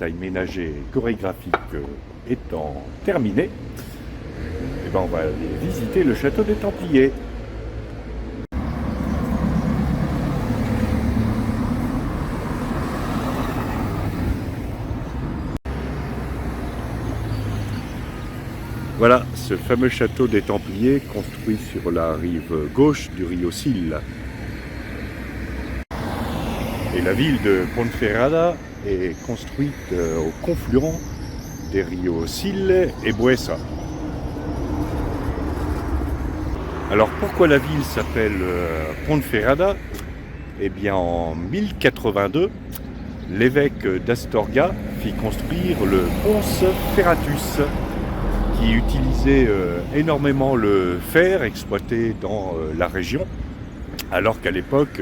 taille ménagère et chorégraphique étant terminée, eh ben on va aller visiter le château des Templiers. Voilà, ce fameux château des Templiers construit sur la rive gauche du rio Sil. Et la ville de Ponferrada est construite au confluent des rios Sil et Buesa. Alors pourquoi la ville s'appelle Ponferrada? Eh bien en 1082, l'évêque d'Astorga fit construire le Pons Ferratus, qui utilisait énormément le fer exploité dans la région, alors qu'à l'époque,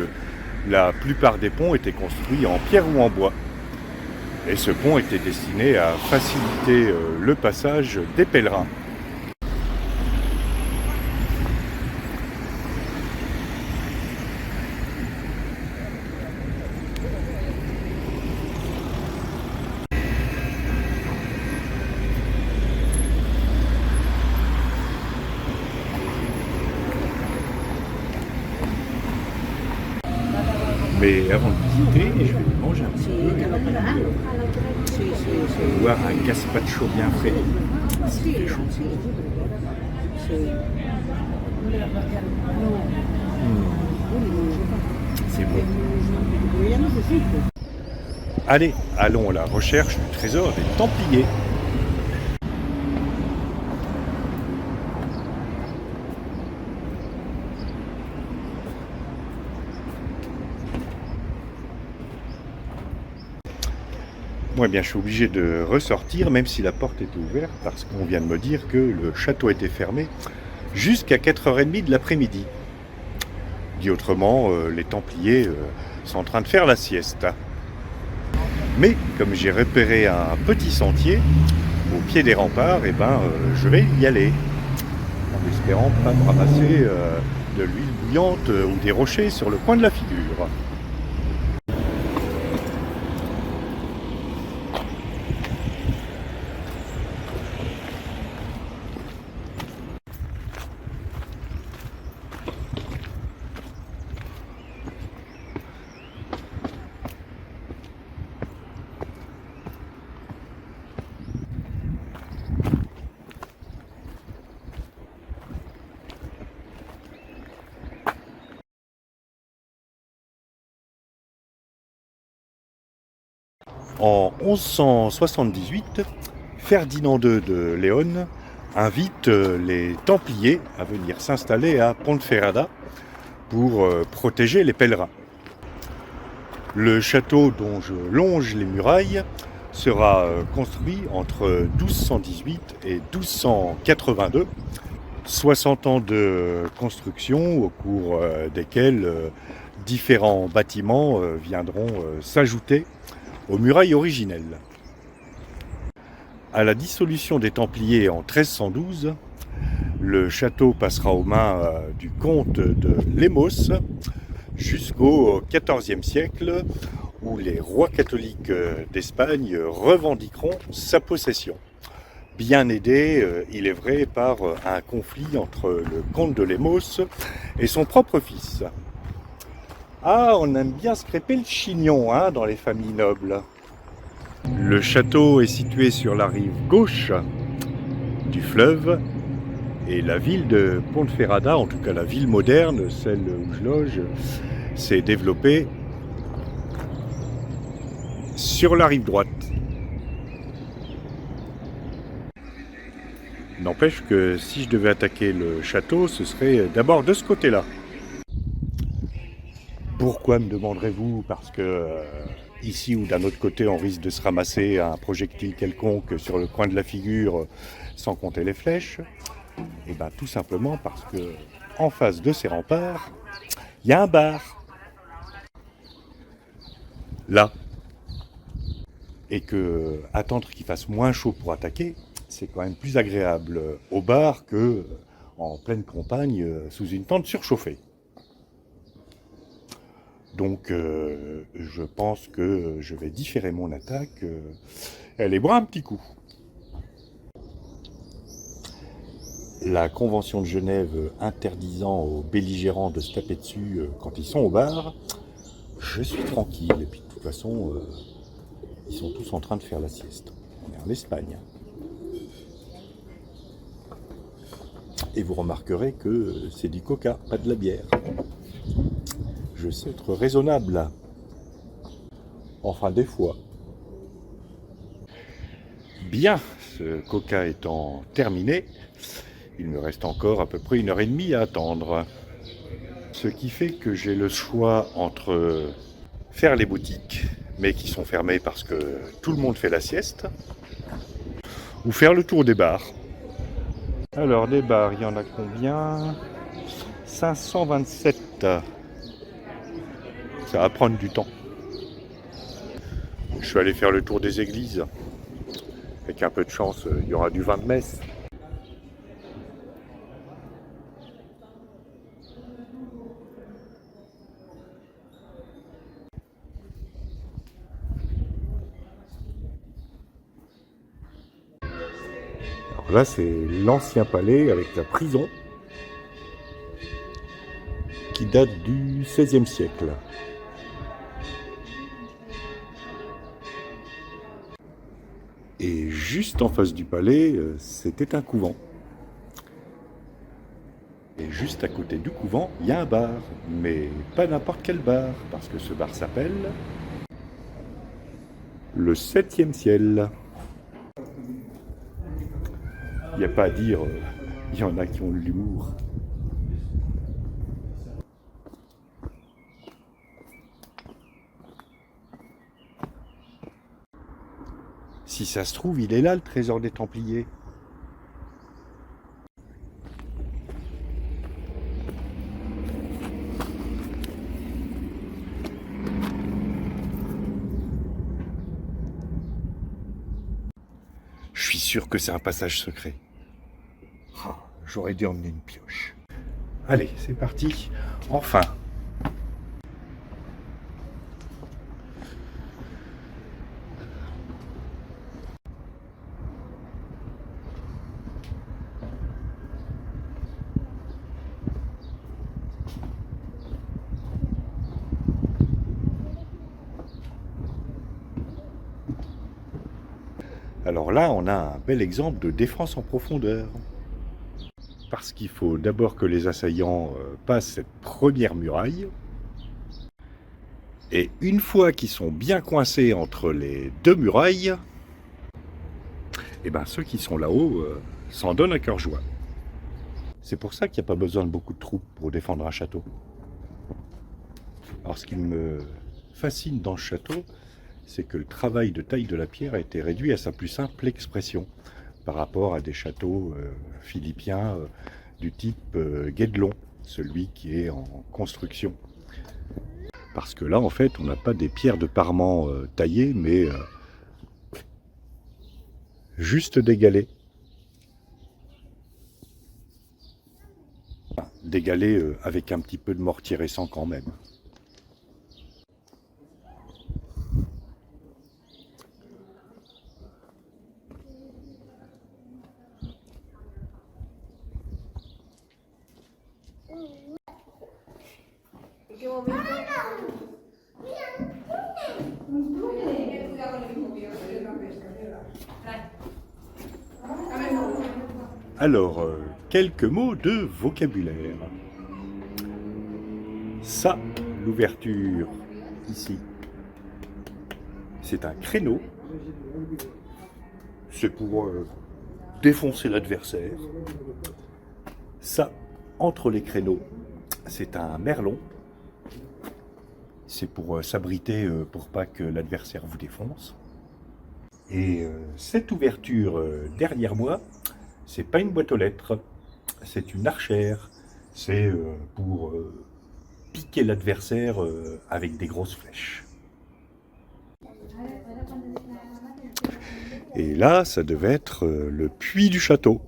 la plupart des ponts étaient construits en pierre ou en bois. Et ce pont était destiné à faciliter le passage des pèlerins. Mais avant de visiter, je vais manger un petit peu et boire un gazpacho bien frais. C'est chaud. C'est bon. Allez, allons à la recherche du trésor des Templiers. Moi, bien, je suis obligé de ressortir, même si la porte était ouverte, parce qu'on vient de me dire que le château était fermé jusqu'à 4h30 de l'après-midi. Dit autrement, les Templiers sont en train de faire la sieste. Mais, comme j'ai repéré un petit sentier au pied des remparts, eh ben, je vais y aller, en espérant ne pas me ramasser de l'huile bouillante ou des rochers sur le coin de la figure. En 1178, Ferdinand II de Léon invite les Templiers à venir s'installer à Ponferrada pour protéger les pèlerins. Le château dont je longe les murailles sera construit entre 1218 et 1282, 60 ans de construction au cours desquels différents bâtiments viendront s'ajouter aux murailles originelles. À la dissolution des Templiers en 1312, le château passera aux mains du comte de Lemos jusqu'au XIVe siècle, où les rois catholiques d'Espagne revendiqueront sa possession. Bien aidé, il est vrai, par un conflit entre le comte de Lemos et son propre fils. Ah, on aime bien se crêper le chignon hein, dans les familles nobles. Le château est situé sur la rive gauche du fleuve et la ville de Ponferrada, en tout cas la ville moderne, celle où je loge, s'est développée sur la rive droite. N'empêche que si je devais attaquer le château, ce serait d'abord de ce côté-là. Pourquoi, me demanderez-vous? Parce que ici ou d'un autre côté, on risque de se ramasser un projectile quelconque sur le coin de la figure, sans compter les flèches. Et bien tout simplement parce que en face de ces remparts, il y a un bar. Là. Et que attendre qu'il fasse moins chaud pour attaquer, c'est quand même plus agréable au bar que en pleine campagne sous une tente surchauffée. Donc je pense que je vais différer mon attaque. Elle est boire un petit coup. La Convention de Genève interdisant aux belligérants de se taper dessus quand ils sont au bar, je suis tranquille. Et puis de toute façon, ils sont tous en train de faire la sieste. On est en Espagne. Et vous remarquerez que c'est du coca, pas de la bière. Je sais être raisonnable. Enfin, des fois. Bien, ce coca étant terminé, il me reste encore à peu près 1h30 à attendre. Ce qui fait que j'ai le choix entre faire les boutiques, mais qui sont fermées parce que tout le monde fait la sieste, ou faire le tour des bars. Alors, des bars, il y en a combien? 527. Ça va prendre du temps. Je suis allé faire le tour des églises. Avec un peu de chance, il y aura du vin de messe. Alors là, c'est l'ancien palais avec la prison qui date du XVIe siècle. Et juste en face du palais, c'était un couvent. Et juste à côté du couvent, il y a un bar. Mais pas n'importe quel bar, parce que ce bar s'appelle le 7e ciel. Il n'y a pas à dire, il y en a qui ont de l'humour. Si ça se trouve, il est là, le trésor des Templiers. Je suis sûr que c'est un passage secret. Oh, j'aurais dû emmener une pioche. Allez, c'est parti. Enfin. Alors là, on a un bel exemple de défense en profondeur. Parce qu'il faut d'abord que les assaillants passent cette première muraille. Et une fois qu'ils sont bien coincés entre les deux murailles, et ben ceux qui sont là-haut s'en donnent à cœur joie. C'est pour ça qu'il n'y a pas besoin de beaucoup de troupes pour défendre un château. Alors ce qui me fascine dans ce château, c'est que le travail de taille de la pierre a été réduit à sa plus simple expression par rapport à des châteaux philippiens du type Guédelon, celui qui est en construction. Parce que là, en fait, on n'a pas des pierres de parement taillées, mais juste des galets. Des galets avec un petit peu de mortier récent quand même. Alors, quelques mots de vocabulaire. Ça, l'ouverture ici, c'est un créneau. C'est pour défoncer l'adversaire. Ça, entre les créneaux, c'est un merlon. C'est pour s'abriter pour pas que l'adversaire vous défonce. Et cette ouverture derrière moi, c'est pas une boîte aux lettres, c'est une archère. C'est pour piquer l'adversaire avec des grosses flèches. Et là, ça devait être le puits du château.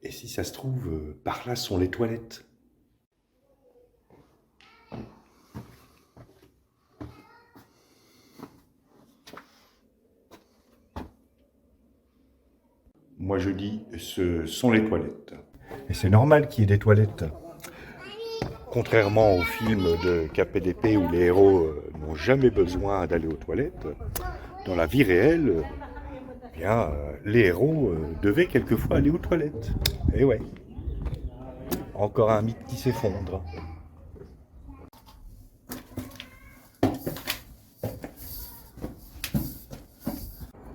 Et si ça se trouve, par là sont les toilettes. Moi je dis, ce sont les toilettes. Et c'est normal qu'il y ait des toilettes. Contrairement aux films de KPDP où les héros n'ont jamais besoin d'aller aux toilettes, dans la vie réelle, les héros devaient quelquefois aller aux toilettes. Et ouais, encore un mythe qui s'effondre.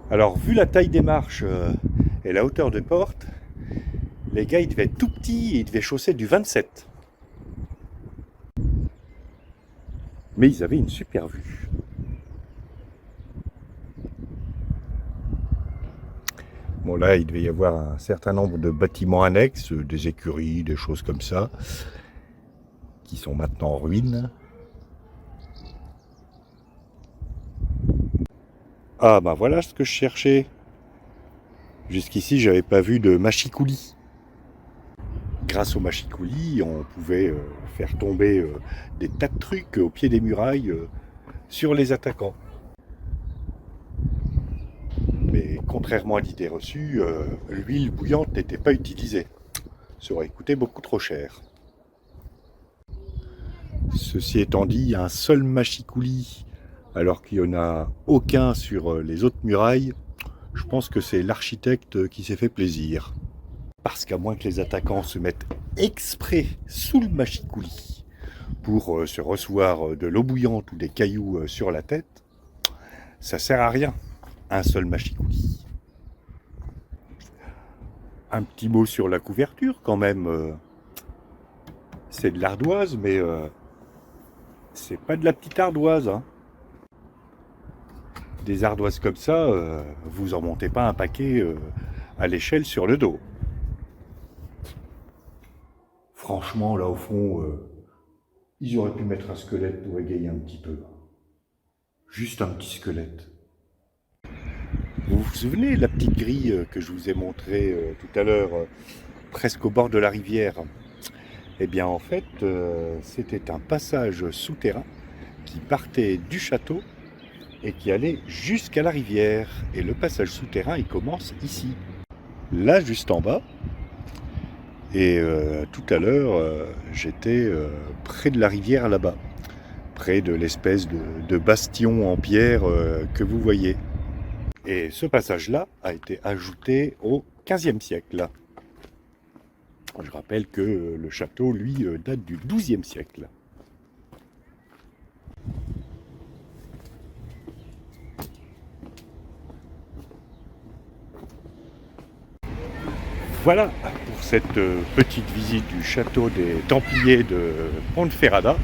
Alors, vu la taille des marches et la hauteur des portes, les gars, ils devaient être tout petits et ils devaient chausser du 27. Mais ils avaient une super vue. Bon là, il devait y avoir un certain nombre de bâtiments annexes, des écuries, des choses comme ça, qui sont maintenant en ruine. Ah bah voilà ce que je cherchais. Jusqu'ici, j'avais pas vu de machicoulis. Grâce au machicoulis, on pouvait faire tomber des tas de trucs au pied des murailles sur les attaquants. Mais contrairement à l'idée reçue, l'huile bouillante n'était pas utilisée. Ça aurait coûté beaucoup trop cher. Ceci étant dit, un seul machicoulis, alors qu'il n'y en a aucun sur les autres murailles, je pense que c'est l'architecte qui s'est fait plaisir. Parce qu'à moins que les attaquants se mettent exprès sous le machicoulis pour se recevoir de l'eau bouillante ou des cailloux sur la tête, ça sert à rien, un seul machicoulis. Un petit mot sur la couverture quand même. C'est de l'ardoise, mais c'est pas de la petite ardoise. Hein. Des ardoises comme ça, vous en montez pas un paquet à l'échelle sur le dos. Franchement, là au fond, ils auraient pu mettre un squelette pour égayer un petit peu. Juste un petit squelette. Vous vous souvenez de la petite grille que je vous ai montrée tout à l'heure, presque au bord de la rivière? Eh bien en fait, c'était un passage souterrain qui partait du château et qui allait jusqu'à la rivière. Et le passage souterrain, il commence ici, là juste en bas. Et tout à l'heure, j'étais près de la rivière là-bas, près de l'espèce de bastion en pierre que vous voyez. Et ce passage-là a été ajouté au XVe siècle. Je rappelle que le château, lui, date du XIIe siècle. Voilà pour cette petite visite du château des Templiers de Ponferrada.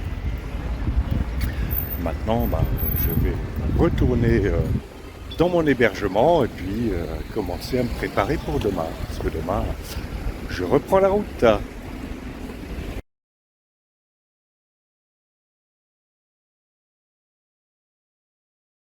Maintenant, je vais retourner dans mon hébergement et puis commencer à me préparer pour demain. Parce que demain, je reprends la route.